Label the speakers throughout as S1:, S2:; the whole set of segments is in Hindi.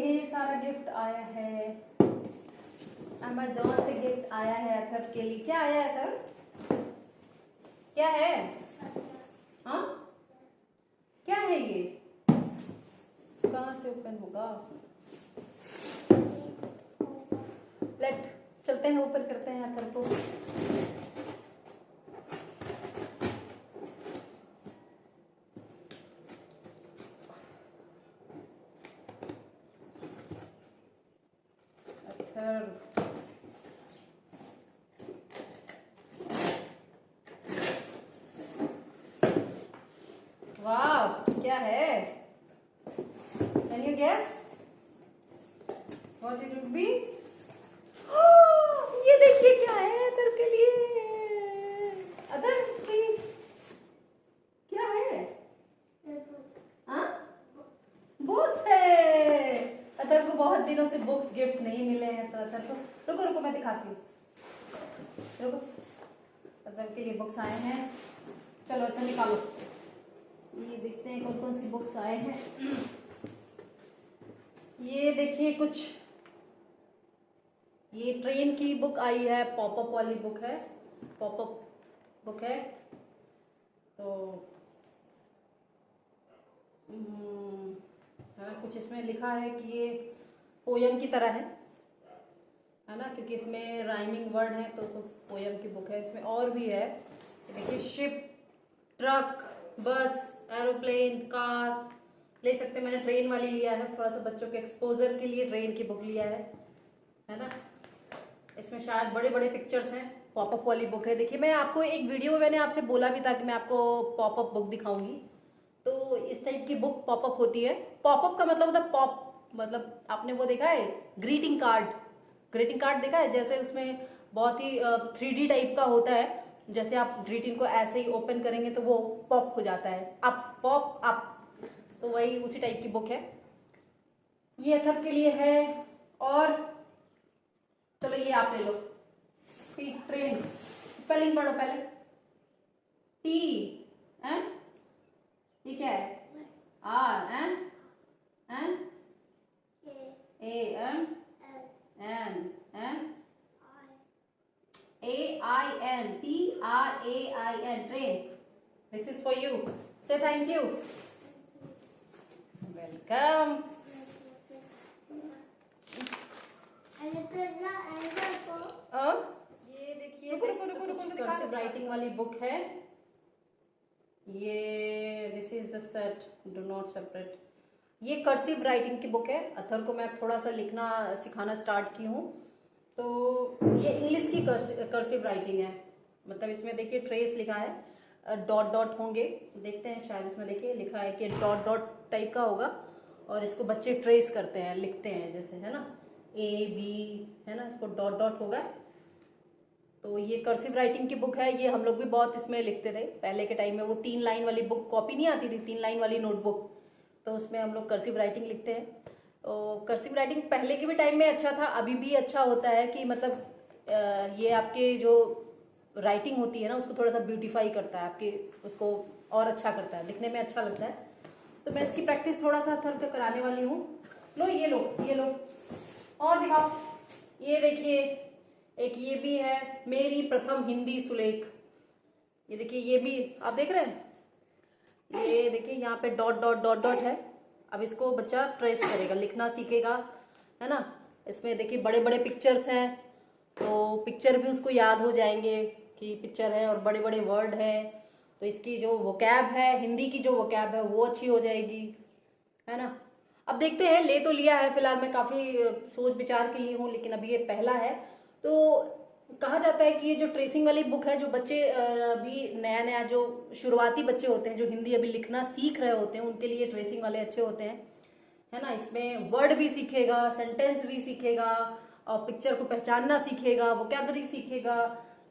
S1: ढेर सारा गिफ्ट आया है, अमेज़न से गिफ्ट आया है अथर के लिए। क्या आया है अथर? क्या है? हाँ, क्या है ये? कहाँ से ओपन होगा? लेट चलते हैं, ओपन करते हैं अथर को। अथर वाह, क्या है? Can you guess what it would be? ये देखिए क्या है अदर के लिए। अदर क्या है? हाँ, बुक्स है। अदर को बहुत दिनों से बुक्स गिफ्ट नहीं मिले हैं, तो अदर को रुको रुको मैं दिखाती हूँ, रुको। अदर के लिए बुक्स आए हैं। चलो अच्छा निकालो, ये देखते हैं कौन कौन सी बुक्स आए हैं। ये देखिए कुछ, ये ट्रेन की बुक आई है, पॉपअप वाली बुक है, पॉपअप बुक है। तो कुछ इसमें लिखा है कि ये पोयम की तरह है ना, क्योंकि इसमें राइमिंग वर्ड है, तो पोयम की बुक है। इसमें और भी है, देखिए शिप, ट्रक, बस, एरोप्लेन, कार ले सकते हैं। मैंने ट्रेन वाली लिया है, थोड़ा सा बच्चों के एक्सपोजर के लिए ट्रेन की बुक लिया है ना। इसमें शायद बड़े बड़े पिक्चर्स हैं, पॉपअप वाली बुक है। देखिए मैं आपको एक वीडियो में मैंने आपसे बोला भी था कि मैं आपको पॉपअप बुक दिखाऊंगी। तो इस टाइप की बुक पॉपअप होती है। पॉपअप का मतलब होता है पॉप, मतलब आपने वो देखा है ग्रीटिंग कार्ड, ग्रीटिंग कार्ड देखा है, जैसे उसमें बहुत ही 3D टाइप का होता है। जैसे आप ग्रीटिंग को ऐसे ही ओपन करेंगे तो वो पॉप हो जाता है, अप पॉप अप, तो वही उसी टाइप की बुक है। ये अथर के लिए है। और चलो ये आप ले लो, ट्रेन स्पेलिंग पढ़ो पहले। टी एन, ये क्या है? R N N A N N N A I N, T R A I N, train. This is for you, say thank you, welcome. ये देखिए कर्सिव राइटिंग वाली बुक है ये, this is the set, do not separate. ये कर्सिव राइटिंग की बुक है। अथर को मैं थोड़ा सा लिखना सिखाना स्टार्ट की हूँ, तो ये इंग्लिश की कर्सिव राइटिंग है। मतलब इसमें देखिए ट्रेस लिखा है, डॉट डॉट होंगे, देखते हैं शायद इसमें देखिए लिखा है कि डॉट डॉट टाइप का होगा, और इसको बच्चे ट्रेस करते हैं, लिखते हैं जैसे, है ना, ए बी, है ना, इसको डॉट डॉट होगा। तो ये कर्सिव राइटिंग की बुक है। ये हम लोग भी बहुत इसमें लिखते थे पहले के टाइम में। वो 3 लाइन वाली बुक, कॉपी नहीं आती थी, 3 लाइन वाली नोटबुक, तो उसमें हम लोग कर्सिव राइटिंग लिखते हैं। तो कर्सिव राइटिंग पहले के भी टाइम में अच्छा था, अभी भी अच्छा होता है कि मतलब ये आपके जो राइटिंग होती है ना उसको थोड़ा सा ब्यूटीफाई करता है, आपके उसको और अच्छा करता है, दिखने में अच्छा लगता है। तो मैं इसकी प्रैक्टिस थोड़ा सा थोड़ा कराने वाली हूँ। लो ये लो, ये लो, और दिखाओ। ये देखिए एक ये भी है, मेरी प्रथम हिंदी सुलेख। ये देखिए, ये भी आप देख रहे हैं, ये देखिए यहाँ पे डॉट डॉट डॉट डॉट है। अब इसको बच्चा ट्रेस करेगा, लिखना सीखेगा, है ना। इसमें देखिए बड़े बड़े पिक्चर्स हैं, तो पिक्चर भी उसको याद हो जाएंगे कि पिक्चर है, और बड़े बड़े वर्ड है, तो इसकी जो वोकैब है, हिंदी की जो वोकैब है वो अच्छी हो जाएगी, है ना। अब देखते हैं, ले तो लिया है फिलहाल, मैं काफ़ी सोच विचार के लिए हूँ, लेकिन अभी ये पहला है। तो कहा जाता है कि ये जो ट्रेसिंग वाली बुक है, जो बच्चे अभी नया नया जो शुरुआती बच्चे होते हैं, जो हिंदी अभी लिखना सीख रहे होते हैं, उनके लिए ट्रेसिंग वाले अच्छे होते हैं, है ना। इसमें वर्ड भी सीखेगा, सेंटेंस भी सीखेगा, और पिक्चर को पहचानना सीखेगा, वोकैबलरी सीखेगा,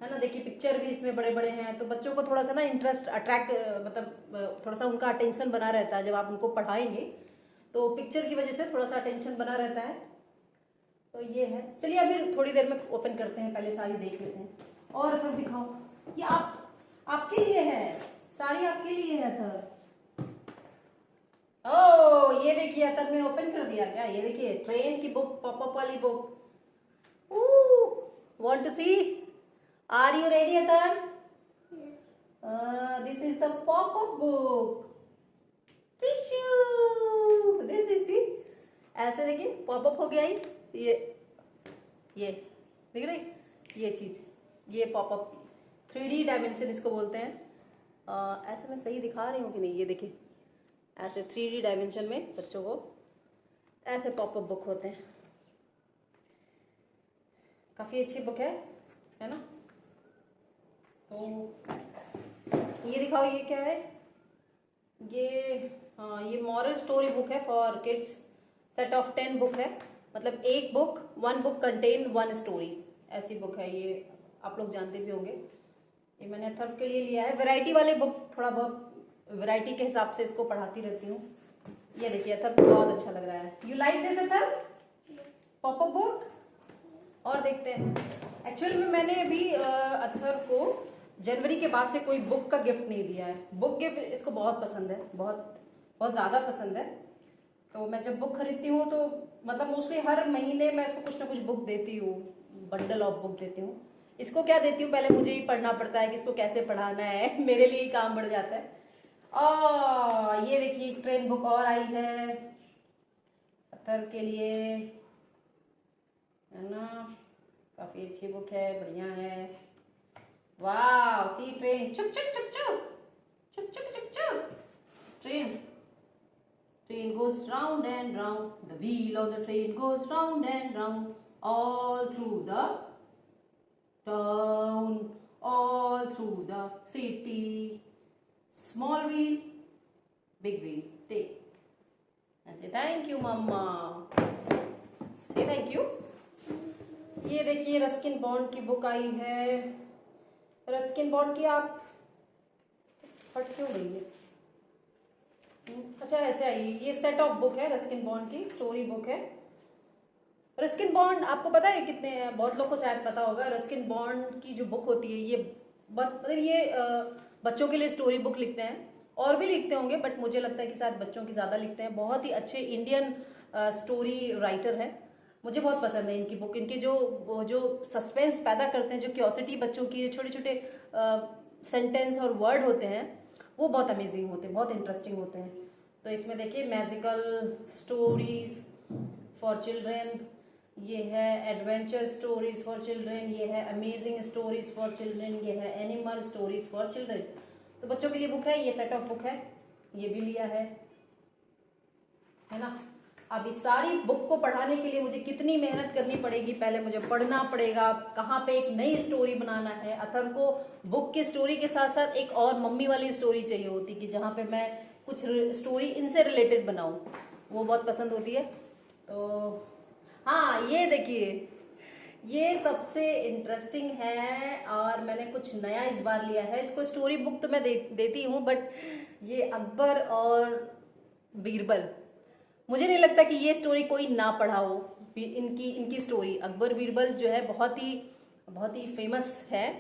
S1: है ना। देखिए पिक्चर भी इसमें बड़े बड़े हैं, तो बच्चों को थोड़ा सा ना इंटरेस्ट अट्रैक्ट, मतलब थोड़ा सा उनका अटेंशन बना रहता है जब आप उनको पढ़ाएंगे, तो पिक्चर की वजह से थोड़ा सा अटेंशन बना रहता है। तो ये है, चलिए अभी थोड़ी देर में ओपन करते हैं, पहले सारी देख लेते हैं। और फिर दिखाओ, ये आपके लिए है, सारी आपके लिए है अथर। ओ ये देखिए, अतर ने ओपन कर दिया क्या? ये देखिए ट्रेन की बुक, पॉपअप वाली book. Want to see? Are you ready, Atar? This is the pop-up book. Tissue. This is the, ऐसे देखिए पॉपअप हो गया ही। ये देख रहे, ये चीज, ये पॉपअप 3D डायमेंशन इसको बोलते हैं। ऐसे मैं सही दिखा रही हूँ कि नहीं? ये देखिए ऐसे 3D डायमेंशन में बच्चों को ऐसे पॉपअप बुक होते हैं। काफ़ी अच्छी बुक है ना? तो ये दिखाओ, ये क्या है? ये मॉरल स्टोरी बुक है for kids. Set of 10 book है, मतलब एक बुक, 1 बुक कंटेन 1 स्टोरी, ऐसी बुक है ये। आप लोग जानते भी होंगे। ये मैंने अथर्व के लिए लिया है। वैरायटी वाले बुक, थोड़ा बहुत वैरायटी के हिसाब से इसको पढ़ाती रहती हूँ। ये देखिए अथर्व को बहुत अच्छा लग रहा है। You like this Atharva popup book? और देखते हैं। एक्चुअली में मैंने अभी अथर्व को जनवरी के बाद से कोई बुक का गिफ्ट नहीं दिया है। बुक गिफ्ट इसको बहुत पसंद है, बहुत बहुत ज़्यादा पसंद है। तो मैं जब बुक खरीदती हूँ तो मतलब मोस्टली हर महीने मैं इसको कुछ ना कुछ बुक देती हूँ, बंडल ऑफ बुक देती हूँ। इसको क्या देती हूँ, पहले मुझे ही पढ़ना पड़ता है कि इसको कैसे पढ़ाना है। मेरे लिए ही काम बढ़ जाता है। ये देखिए ट्रेन बुक और आई है अथर्व के लिए, है ना? काफी अच्छी बुक है, बढ़िया है। वाह, सी ट्रेन, चुप चुप चुप चुप चुप चुप चुप चुप। Train goes round and round, the wheel of the train goes round and round, all through the town, all through the city. Small wheel, big wheel, take and say thank you mama, say thank you. ये देखिए रस्किन बॉन्ड की बुक आई है। रस्किन बॉन्ड की आप फट क्यों गई है? अच्छा ऐसे आई है। ये सेट ऑफ बुक है रस्किन बॉन्ड की, स्टोरी बुक है। रस्किन बॉन्ड आपको पता है कितने, बहुत लोग को शायद पता होगा। रस्किन बॉन्ड की जो बुक होती है ये मतलब ये बच्चों के लिए स्टोरी बुक लिखते हैं, और भी लिखते होंगे बट मुझे लगता है कि शायद बच्चों की ज़्यादा लिखते हैं। बहुत ही अच्छे इंडियन स्टोरी राइटर है, मुझे बहुत पसंद है इनकी बुक। इनके जो सस्पेंस पैदा करते हैं, जो क्यूरियोसिटी बच्चों की, छोटे छोटे सेंटेंस और वर्ड होते हैं, वो बहुत अमेजिंग होते हैं, बहुत इंटरेस्टिंग होते हैं। तो इसमें देखिए मैजिकल स्टोरीज फॉर चिल्ड्रेन, ये है एडवेंचर स्टोरीज फॉर चिल्ड्रेन, ये है अमेजिंग स्टोरीज फॉर चिल्ड्रेन, ये है एनिमल स्टोरीज फॉर चिल्ड्रेन। तो बच्चों के लिए बुक है, ये सेट ऑफ बुक है, ये भी लिया है ना? अब इस सारी बुक को पढ़ाने के लिए मुझे कितनी मेहनत करनी पड़ेगी। पहले मुझे पढ़ना पड़ेगा, कहाँ पे एक नई स्टोरी बनाना है। अथर्व को बुक की स्टोरी के साथ साथ एक और मम्मी वाली स्टोरी चाहिए होती कि जहाँ पे मैं कुछ स्टोरी इनसे रिलेटेड बनाऊँ, वो बहुत पसंद होती है। तो हाँ, ये देखिए ये सबसे इंटरेस्टिंग है और मैंने कुछ नया इस बार लिया है। इसको स्टोरी बुक तो मैं देती हूँ, बट ये अकबर और बीरबल, मुझे नहीं लगता कि ये स्टोरी कोई ना पढ़ा हो। इनकी स्टोरी अकबर बीरबल जो है बहुत ही फेमस है।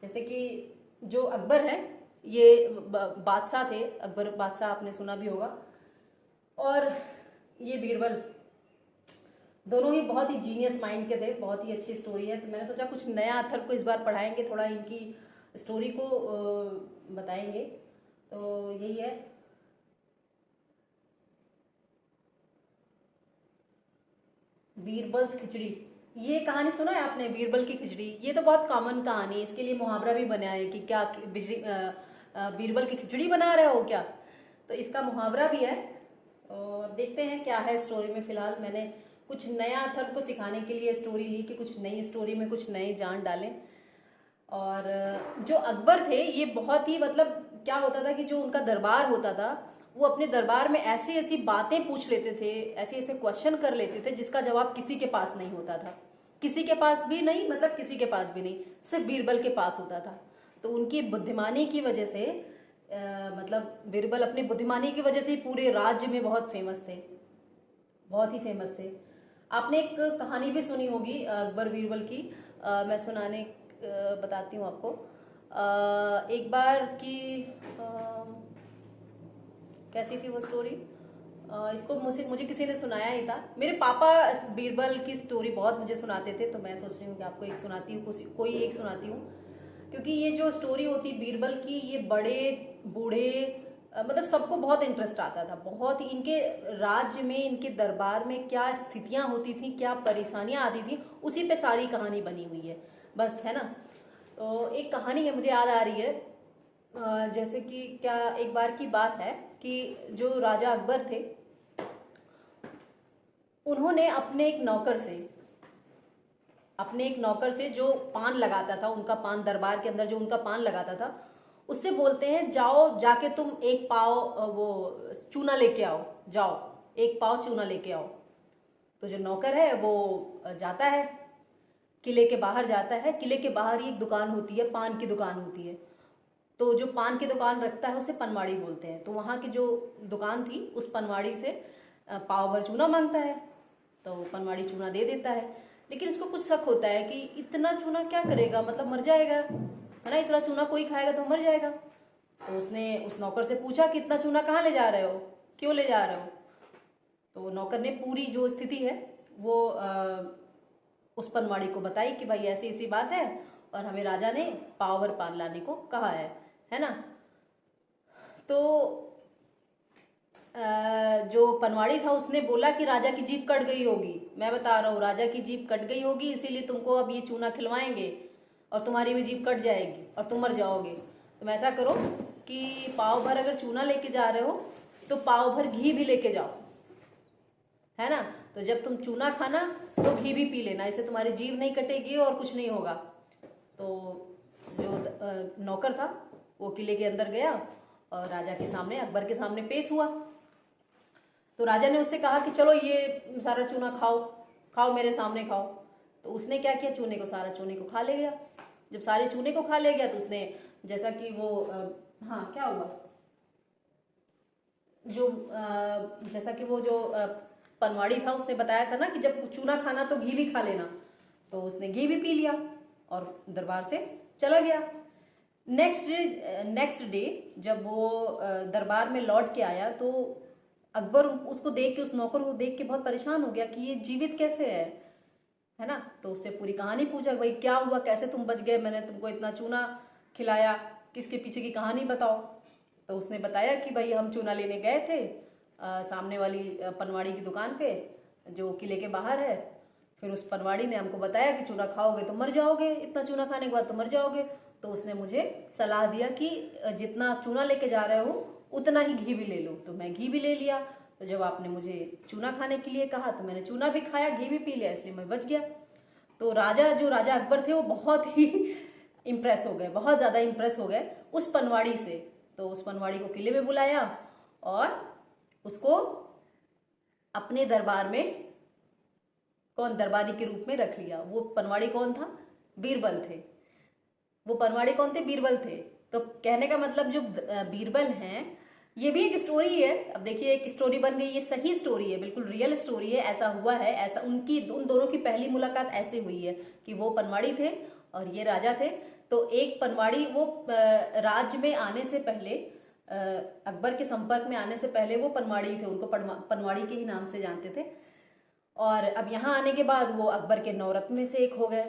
S1: जैसे कि जो अकबर है ये बादशाह थे, अकबर बादशाह आपने सुना भी होगा, और ये बीरबल, दोनों ही बहुत ही जीनियस माइंड के थे। बहुत ही अच्छी स्टोरी है। तो मैंने सोचा कुछ नया अथर्व को इस बार पढ़ाएंगे, थोड़ा इनकी स्टोरी को बताएंगे। तो यही है। बीरबल्स खिचड़ी, ये कहानी सुना है आपने? बीरबल की खिचड़ी, ये तो बहुत कॉमन कहानी है। इसके लिए मुहावरा भी बना है कि क्या बीरबल की खिचड़ी बना रहे हो क्या? तो इसका मुहावरा भी है। और देखते हैं क्या है स्टोरी में। फिलहाल मैंने कुछ नया अथर्व को सिखाने के लिए स्टोरी ली कि कुछ नई स्टोरी में कुछ नए जान डालें। और जो अकबर थे ये बहुत ही मतलब क्या होता था कि जो उनका दरबार होता था, वो अपने दरबार में ऐसी ऐसी बातें पूछ लेते थे, ऐसे ऐसे क्वेश्चन कर लेते थे जिसका जवाब किसी के पास नहीं होता था। किसी के पास भी नहीं, मतलब किसी के पास भी नहीं, सिर्फ बीरबल के पास होता था। तो उनकी बुद्धिमानी की वजह से मतलब बीरबल अपनी बुद्धिमानी की वजह से पूरे राज्य में बहुत फेमस थे, बहुत ही फेमस थे। आपने एक कहानी भी सुनी होगी अकबर बीरबल की, मैं सुनाने बताती हूँ आपको। एक बार की कैसी थी वो स्टोरी? इसको मुझे मुझे किसी ने सुनाया ही था। मेरे पापा बीरबल की स्टोरी बहुत मुझे सुनाते थे, तो मैं सोच रही हूँ कि आपको एक सुनाती हूँ, कोई एक सुनाती हूँ। क्योंकि ये जो स्टोरी होती बीरबल की, ये बड़े बूढ़े मतलब सबको बहुत इंटरेस्ट आता था। बहुत ही इनके राज्य में, इनके दरबार में क्या स्थितियाँ होती थी, क्या परेशानियाँ आती थी, उसी पे सारी कहानी बनी हुई है बस, है ना। तो एक कहानी है मुझे याद आ रही है। जैसे कि क्या एक बार की बात है कि जो राजा अकबर थे, उन्होंने अपने एक नौकर से जो पान लगाता था, उनका पान दरबार के अंदर जो उनका पान लगाता था, उससे बोलते हैं जाओ जाके तुम एक पाव वो चूना लेके आओ, जाओ एक पाव चूना लेके आओ। तो जो नौकर है वो जाता है, किले के बाहर जाता है। किले के बाहर ही एक दुकान होती है, पान की दुकान होती है। तो जो पान की दुकान रखता है उसे पनवाड़ी बोलते हैं। तो वहाँ की जो दुकान थी, उस पनवाड़ी से पाव भर चूना मांगता है। तो पनवाड़ी चूना दे देता है, लेकिन उसको कुछ शक होता है कि इतना चूना क्या करेगा, मतलब मर जाएगा, है ना, इतना चूना कोई खाएगा तो मर जाएगा। तो उसने उस नौकर से पूछा कि इतना चूना कहाँ ले जा रहे हो, क्यों ले जा रहे हो। तो नौकर ने पूरी जो स्थिति है वो उस पनवाड़ी को बताई कि भाई ऐसी ऐसी बात है, और हमें राजा ने पाव भर पान लाने को कहा है ना। तो जो पनवाड़ी था उसने बोला कि राजा की जीभ कट गई होगी, मैं बता रहा हूँ राजा की जीभ कट गई होगी, इसीलिए तुमको अब ये चूना खिलवाएंगे और तुम्हारी भी जीभ कट जाएगी और तुम मर जाओगे। तुम ऐसा करो कि पाव भर अगर चूना लेके जा रहे हो तो पाव भर घी भी लेके जाओ, है ना। तो जब तुम चूना खाना तो घी भी पी लेना, इससे तुम्हारी जीभ नहीं कटेगी और कुछ नहीं होगा। तो जो नौकर था वो किले के अंदर गया और राजा के सामने, अकबर के सामने पेश हुआ। तो राजा ने उससे कहा कि चलो ये सारा चूना खाओ, खाओ मेरे सामने खाओ। तो उसने क्या किया, सारा चूने को खा ले गया। जब सारे चूने को खा ले गया तो उसने, जैसा कि वो हाँ क्या हुआ, जो जैसा कि वो जो पनवाड़ी था उसने बताया था ना कि जब चूना खाना तो घी भी खा लेना, तो उसने घी भी पी लिया और दरबार से चला गया। नेक्स्ट डे जब वो दरबार में लौट के आया तो अकबर उसको देख के, उस नौकर को देख के बहुत परेशान हो गया कि ये जीवित कैसे है ना। तो उससे पूरी कहानी पूछा, भाई क्या हुआ, कैसे तुम बच गए, मैंने तुमको इतना चूना खिलाया, किसके पीछे की कहानी बताओ। तो उसने बताया कि भाई हम चूना लेने गए थे सामने वाली पनवाड़ी की दुकान पे जो किले के बाहर है। फिर उस पनवाड़ी ने हमको बताया कि चूना खाओगे तो मर जाओगे, इतना चूना खाने के बाद तो मर जाओगे। तो उसने मुझे सलाह दिया कि जितना चूना लेके जा रहे हो उतना ही घी भी ले लो। तो मैं घी भी ले लिया। तो जब आपने मुझे चूना खाने के लिए कहा तो मैंने चूना भी खाया, घी भी पी लिया, इसलिए मैं बच गया। तो राजा अकबर थे वो बहुत ही इम्प्रेस हो गए, बहुत ज़्यादा इम्प्रेस हो गए उस पनवाड़ी से। तो उस पनवाड़ी को किले में बुलाया और उसको अपने दरबार में दरबारी के रूप में रख लिया। वो पनवाड़ी कौन था, बीरबल थे। वो पनवाड़ी कौन थे, बीरबल थे। तो कहने का मतलब जो बीरबल हैं, ये भी एक स्टोरी है। अब देखिए एक स्टोरी बन गई, ये सही स्टोरी है, बिल्कुल रियल स्टोरी है, ऐसा हुआ है, ऐसा उन दोनों की पहली मुलाकात ऐसे हुई है कि वो पनवाड़ी थे और ये राजा थे। तो एक पनवाड़ी वो राज्य में आने से पहले, अकबर के संपर्क में आने से पहले वो पनवाड़ी थे, उनको पनवाड़ी के ही नाम से जानते थे। और अब यहाँ आने के बाद वो अकबर के 9 रत्न में से एक हो गए,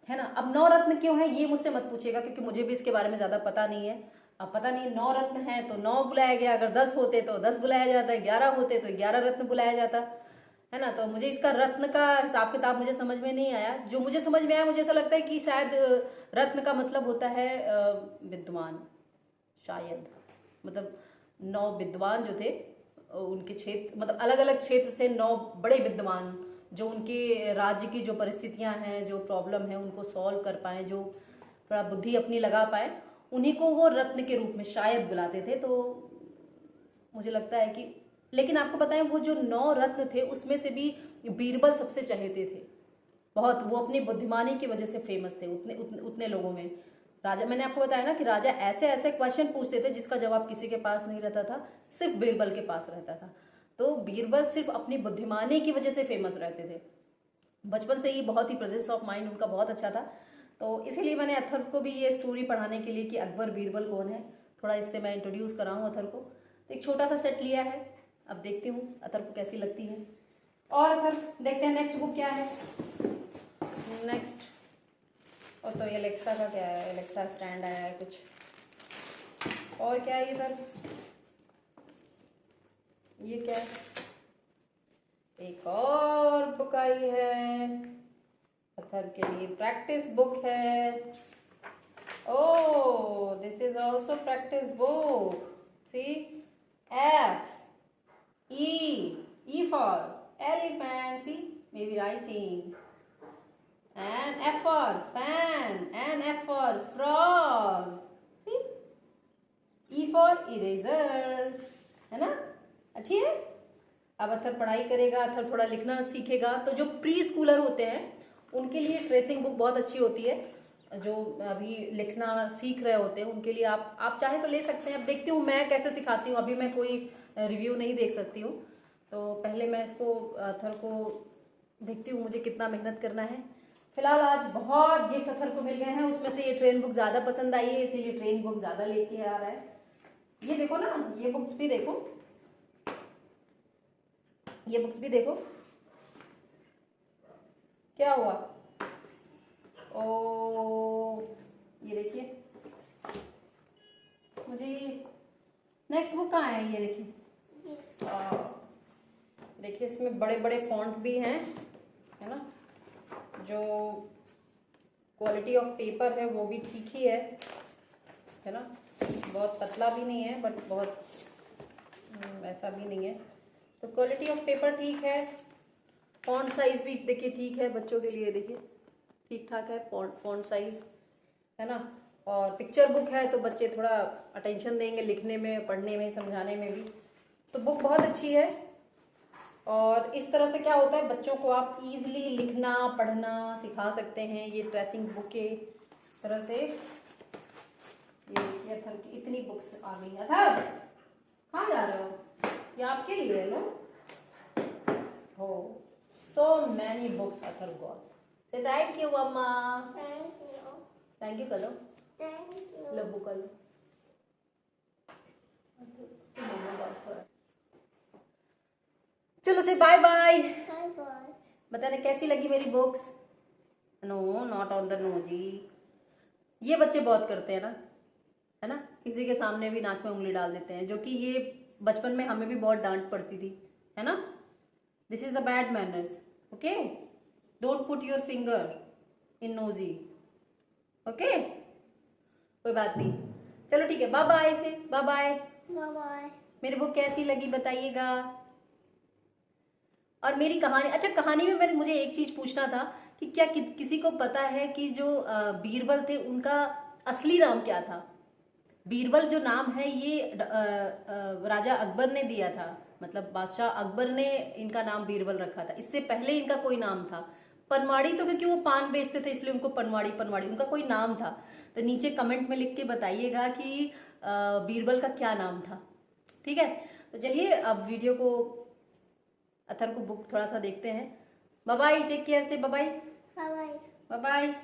S1: है ना। अब 9 रत्न क्यों है ये मुझसे मत पूछिएगा, क्योंकि मुझे भी इसके बारे में ज़्यादा पता नहीं है। अब पता नहीं 9 रत्न हैं तो 9 बुलाया गया, अगर 10 होते तो 10 बुलाया जाता, 11 होते तो 11 रत्न बुलाया जाता, है ना। तो मुझे इसका रत्न का हिसाब किताब मुझे समझ में नहीं आया। जो मुझे समझ में आया, मुझे ऐसा लगता है कि शायद रत्न का मतलब होता है विद्वान, शायद मतलब 9 विद्वान जो थे उनके क्षेत्र, मतलब अलग अलग क्षेत्र से 9 बड़े विद्वान जो उनके राज्य की जो परिस्थितियां हैं, जो प्रॉब्लम है उनको सॉल्व कर पाए, जो थोड़ा बुद्धि अपनी लगा पाए, उन्हीं को वो रत्न के रूप में शायद बुलाते थे। तो मुझे लगता है कि, लेकिन आपको बताएं वो जो 9 रत्न थे उसमें से भी बीरबल सबसे चहेते थे बहुत। वो अपनी बुद्धिमानी की वजह से फेमस थे उतने लोगों में। राजा, मैंने आपको बताया ना कि राजा ऐसे ऐसे क्वेश्चन पूछते थे जिसका जवाब किसी के पास नहीं रहता था, सिर्फ बीरबल के पास रहता था। तो बीरबल सिर्फ अपनी बुद्धिमानी की वजह से फेमस रहते थे। बचपन से ही बहुत ही प्रेजेंस ऑफ माइंड उनका बहुत अच्छा था। तो इसीलिए मैंने अथर्व को भी ये स्टोरी पढ़ाने के लिए कि अकबर बीरबल कौन है, थोड़ा इससे मैं इंट्रोड्यूस कराऊँ अथर्व को। तो एक छोटा सा सेट लिया है, अब देखती हूँ अथर को कैसी लगती है। और अथर देखते हैं नेक्स्ट बुक क्या है। नेक्स्ट तो ये एलेक्सा का क्या है, एलेक्सा स्टैंड आया है कुछ। और क्या है इधर, ये क्या है, एक और बुक आई है अथर के लिए, प्रैक्टिस बुक है। Oh, this is also practice book. See, F, E, E for elephant. See, maybe writing. And F for fan, and F for frog. See, E for eraser. है ना, अच्छी है। अब अथर पढ़ाई करेगा, अथर थोड़ा लिखना सीखेगा, तो जो प्री स्कूलर होते हैं उनके लिए ट्रेसिंग बुक बहुत अच्छी होती है। जो अभी लिखना सीख रहे होते हैं उनके लिए आप चाहे तो ले सकते हैं। अब देखती हूँ मैं कैसे सिखाती हूँ, अभी मैं कोई रिव्यू नहीं देख सकती हूँ, तो पहले मैं इसको अथर को देखती हूँ मुझे कितना मेहनत करना है। फिलहाल आज बहुत गिफ्ट अथर को मिल गए हैं, उसमें से ये ट्रेन बुक ज़्यादा पसंद आई है, इसीलिए ट्रेन बुक ज़्यादा लेके आ रहा है। ये देखो ना, ये बुक्स भी देखो, ये बुक्स भी देखो क्या हुआ। ओ ये देखिए, मुझे नेक्स्ट बुक कहाँ है, ये देखिए। देखिए इसमें बड़े बड़े फॉन्ट भी हैं, है ना। जो क्वालिटी ऑफ पेपर है वो भी ठीक ही है ना। बहुत पतला भी नहीं है बट बहुत ऐसा भी नहीं है, तो क्वालिटी ऑफ पेपर ठीक है। फॉन्ट साइज भी देखिए ठीक है, बच्चों के लिए देखिए ठीक ठाक है फॉन्ट साइज, है ना। और पिक्चर बुक है तो बच्चे थोड़ा अटेंशन देंगे लिखने में, पढ़ने में, समझाने में भी, तो बुक बहुत अच्छी है। और इस तरह से क्या होता है, बच्चों को आप इजीली लिखना पढ़ना सिखा सकते हैं ये ट्रेसिंग बुक के तरह से। ये देखिए अथर की इतनी बुक्स आ गई। अथर कहाँ जा रहे हो, ये आपके लिए है लो। हो so many books Athar got. Say thank you मम्मा। थैंक यू करो, लब्बू करो। चलो से बाय बाय। बताना कैसी लगी मेरी books. No not on the no जी, ये बच्चे बहुत करते हैं ना, है ना, किसी के सामने भी नाक में उंगली डाल देते हैं, जो कि ये बचपन में हमें भी बहुत डांट पड़ती थी, है ना। This is the bad manners, okay. Don't put your finger in nosy, okay. कोई बात नहीं, चलो ठीक है, बाय बाय से बाय बाय।
S2: बाय।
S1: मेरी बुक कैसी लगी बताइएगा। और मेरी कहानी, अच्छा कहानी में मुझे एक चीज पूछना था कि क्या किसी को पता है कि जो बीरबल थे उनका असली नाम क्या था। बीरबल जो नाम है ये राजा अकबर ने दिया था, मतलब बादशाह अकबर ने इनका नाम बीरबल रखा था, इससे पहले इनका कोई नाम था। पनवाड़ी तो क्योंकि वो पान बेचते थे इसलिए उनको पनवाड़ी पनवाड़ी, उनका कोई नाम था। तो नीचे कमेंट में लिख के बताइएगा कि बीरबल का क्या नाम था, ठीक है। तो चलिए अब वीडियो को, अथर को बुक थोड़ा सा देखते हैं। Bye bye, take care say bye bye.
S2: Bye.
S1: Bye bye.